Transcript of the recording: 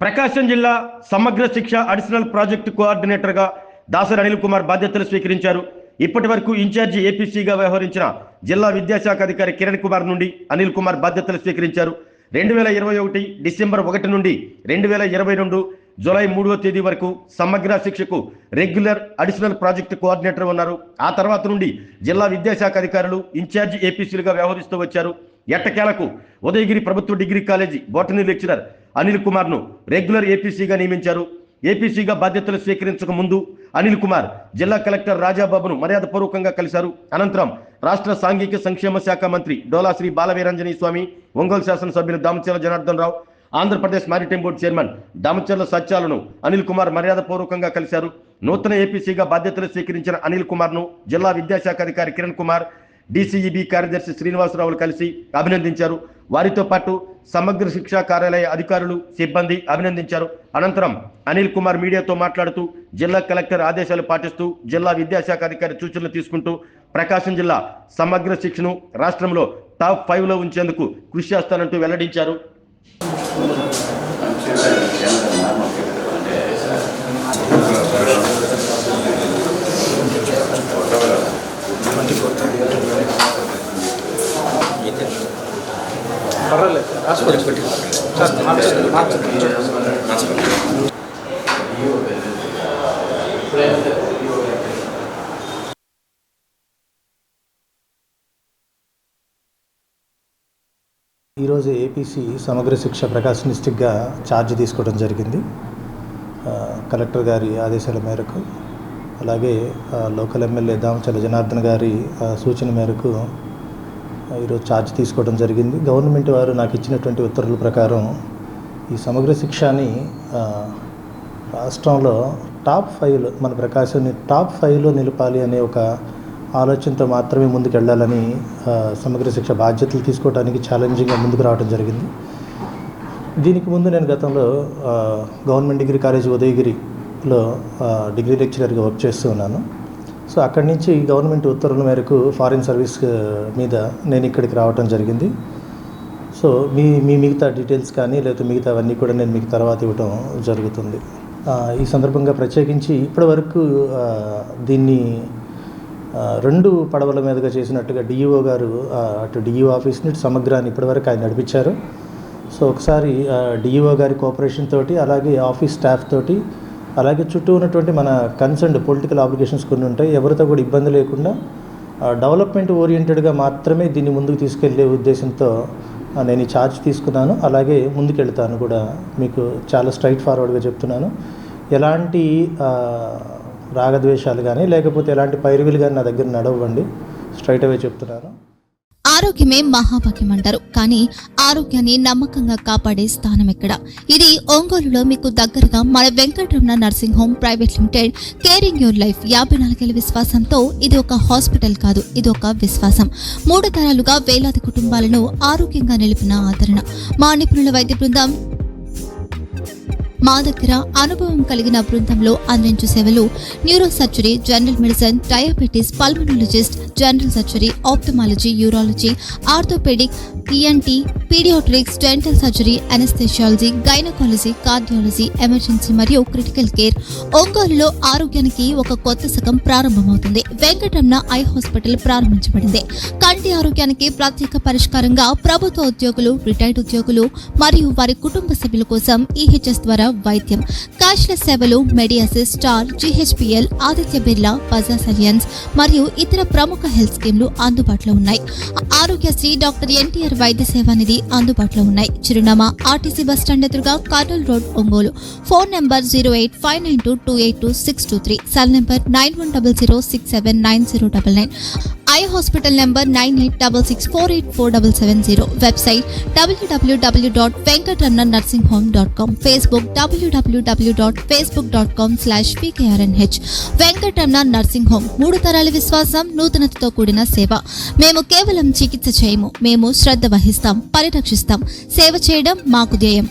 ప్రకాశం జిల్లా సమగ్ర శిక్ష అడిషనల్ ప్రాజెక్టు కోఆర్డినేటర్గా దాసరి అనిల్ కుమార్ బాధ్యతలు స్వీకరించారు. ఇప్పటి వరకు ఇన్ఛార్జి ఏపీసీగా వ్యవహరించిన జిల్లా విద్యాశాఖ అధికారి కిరణ్ కుమార్ నుండి అనిల్ కుమార్ బాధ్యతలు స్వీకరించారు. 2021 డిసెంబర్ 1 నుండి 2022 జూలై 3వ తేదీ వరకు సమగ్ర శిక్షకు రెగ్యులర్ అడిషనల్ ప్రాజెక్టు కోఆర్డినేటర్ ఉన్నారు. ఆ తర్వాత నుండి జిల్లా విద్యాశాఖ అధికారులు ఇన్ఛార్జి ఏపీసీలుగా వ్యవహరిస్తూ వచ్చారు. ఎట్టకేలకు ఉదయగిరి ప్రభుత్వ degree college botany lecturer Anil కుమార్ను రెగ్యులర్ ఏపీసీగా నియమించారు. ఏపీసీగా బాధ్యతలు స్వీకరించక ముందు అనిల్ కుమార్ జిల్లా కలెక్టర్ రాజాబాబును మర్యాదపూర్వకంగా కలిశారు. అనంతరం రాష్ట్ర సాంఘిక సంక్షేమ శాఖ మంత్రి డోలా శ్రీ బాలవీరాంజనేయ స్వామి, ఒంగోలు శాసనసభ్యులు Damacharla Janardhan Rao, Andhra Pradesh maritime board chairman Damacharla సత్యాలను అనిల్ కుమార్ మర్యాదపూర్వకంగా కలిశారు. నూతన ఏపీసీగా బాధ్యతలు స్వీకరించిన అనిల్ కుమార్ను జిల్లా విద్యాశాఖ అధికారి కిరణ్ కుమార్, డీసీఈబీ కార్యదర్శి శ్రీనివాసరావులు కలిసి అభినందించారు. వారితో పాటు సమగ్ర శిక్షా కార్యాలయ అధికారులు, సిబ్బంది అభినందించారు. అనంతరం అనిల్ కుమార్ మీడియాతో మాట్లాడుతూ జిల్లా కలెక్టర్ ఆదేశాలు పాటిస్తూ జిల్లా విద్యాశాఖ అధికారి సూచనలు తీసుకుంటూ ప్రకాశం జిల్లా సమగ్ర శిక్షను రాష్ట్రంలో టాప్ 5లో ఉంచేందుకు కృషి చేస్తానంటూ వెల్లడించారు. ఈరోజు ఏపీసీ సమగ్ర శిక్ష ప్రకాశం డిస్ట్రిక్ట్గా ఛార్జ్ తీసుకోవడం జరిగింది. కలెక్టర్ గారి ఆదేశాల మేరకు, అలాగే లోకల్ ఎమ్మెల్యే దామచర్ల జనార్దన్ గారి సూచన మేరకు ఈరోజు ఛార్జ్ తీసుకోవడం జరిగింది. గవర్నమెంట్ వారు నాకు ఇచ్చినటువంటి ఉత్తర్వుల ప్రకారం ఈ సమగ్ర శిక్షని రాష్ట్రంలో టాప్ 5లో, మన ప్రకాశాన్ని టాప్ 5లో నిలపాలి అనే ఒక ఆలోచనతో మాత్రమే ముందుకు వెళ్ళాలని సమగ్ర శిక్ష బాధ్యతలు తీసుకోవడానికి ఛాలెంజింగ్గా ముందుకు రావడం జరిగింది. దీనికి ముందు నేను గతంలో గవర్నమెంట్ డిగ్రీ కాలేజ్ ఉదయగిరిలో డిగ్రీ లెక్చరర్గా వర్క్ చేస్తూ ఉన్నాను. సో అక్కడి నుంచి గవర్నమెంట్ ఉత్తర్వుల మేరకు ఫారిన్ సర్వీస్ మీద నేను ఇక్కడికి రావడం జరిగింది. సో మిగతా డీటెయిల్స్ కానీ లేకపోతే మిగతావన్నీ కూడా నేను మీకు తర్వాత ఇవ్వటం జరుగుతుంది. ఈ సందర్భంగా ప్రత్యేకించి ఇప్పటి వరకు దీన్ని 2 పడవల మీదుగా చేసినట్టుగా డిఈఓ గారు అటు డిఈఓ ఆఫీస్ని ఇటు సమగ్రాన్ని ఇప్పటివరకు ఆయన నడిపించారు. సో ఒకసారి డిఈఓ గారి కోఆపరేషన్ తోటి, అలాగే ఆఫీస్ స్టాఫ్ తోటి, అలాగే చుట్టూ ఉన్నటువంటి మన కన్సర్న్డ్ పొలిటికల్ ఆబ్లిగేషన్స్ కొన్ని ఉంటాయి, ఎవరితో కూడా ఇబ్బంది లేకుండా డెవలప్మెంట్ ఓరియంటెడ్గా మాత్రమే దీన్ని ముందుకు తీసుకెళ్లే ఉద్దేశంతో నేను ఈ ఛార్జ్ తీసుకున్నాను. అలాగే ముందుకెళ్తాను కూడా, మీకు చాలా స్ట్రైట్ ఫార్వర్డ్గా చెప్తున్నాను. ఎలాంటి రాగద్వేషాలు కానీ లేకపోతే ఎలాంటి పైరువిలు కానీ నా దగ్గర నడవండి, స్ట్రైట్ అవే చెప్తున్నాను. ఆరోగ్యమే మహాభాగ్యం అంటారు, కానీ ఆరోగ్యాన్ని నమ్మకంగా కాపాడే స్థానం ఎక్కడ? ఇది ఒంగోలులో మీకు దగ్గరగా మన Venkataramana nursing home private limited. Caring your life 54 ఏళ్ల విశ్వాసంతో ఇది ఒక హాస్పిటల్ కాదు, ఇది ఒక విశ్వాసం. 3 తరాలుగా వేలాది కుటుంబాలను ఆరోగ్యంగా నిలిపిన ఆదరణ. మా నిపుణుల వైద్య బృందం మా దగ్గర అనుభవం కలిగిన బృందంలో అందించే సేవలు neuro surgery, general medicine, diabetes, pulmonologist, general surgery, ophthalmology, urology, orthopaedic, ENT, paediatrics, dental surgery, anaesthesiology, gynaecology, cardiology, emergency మరియు క్రిటికల్ కేర్. ఒంగోలులో ఆరోగ్యానికి ఒక కొత్త శకం ప్రారంభమవుతుంది. వెంకటరమణ ఐ హాస్పిటల్ ప్రారంభించబడింది. కంటి ఆరోగ్యానికి ప్రత్యేక పరిష్కారంగా ప్రభుత్వ ఉద్యోగులు, రిటైర్డ్ ఉద్యోగులు మరియు వారి కుటుంబ సభ్యుల కోసం ఈహెచ్ఎస్ ద్వారా వైద్యం. క్యాష్లెస్ సేవలు మెడియాసిస్, స్టార్, జీహెచ్పిఎల్, ఆదిత్య బిర్లా, బజాజ్ అలియన్స్ మరియు ఇతర ప్రముఖ హెల్త్ స్కీమ్లు అందుబాటులో ఉన్నాయి. ఆరోగ్యశ్రీ, డాక్టర్ ఎన్టీఆర్ వైద్య సేవా నిధి అందుబాటులో ఉన్నాయి. చిరునామా ఆర్టీసీ బస్ స్టాండ్ ఎదురుగా, Kurnool road, Ongole. Phone number 08592282623, cell number 9100679099. Eye hospital number 9866484770. Website www.venkatramanarsinghome.com. Facebook www.facebook.com/pkrnh. Venkataramana nursing home, 3 తరాల విశ్వాసం, నూతనతతో కూడిన సేవ. మేము కేవలం చికిత్స చేయము, మేము శ్రద్ధ వహిస్తాం, పరిరక్షిస్తాం. సేవ చేయడం మాకు ధ్యేయం.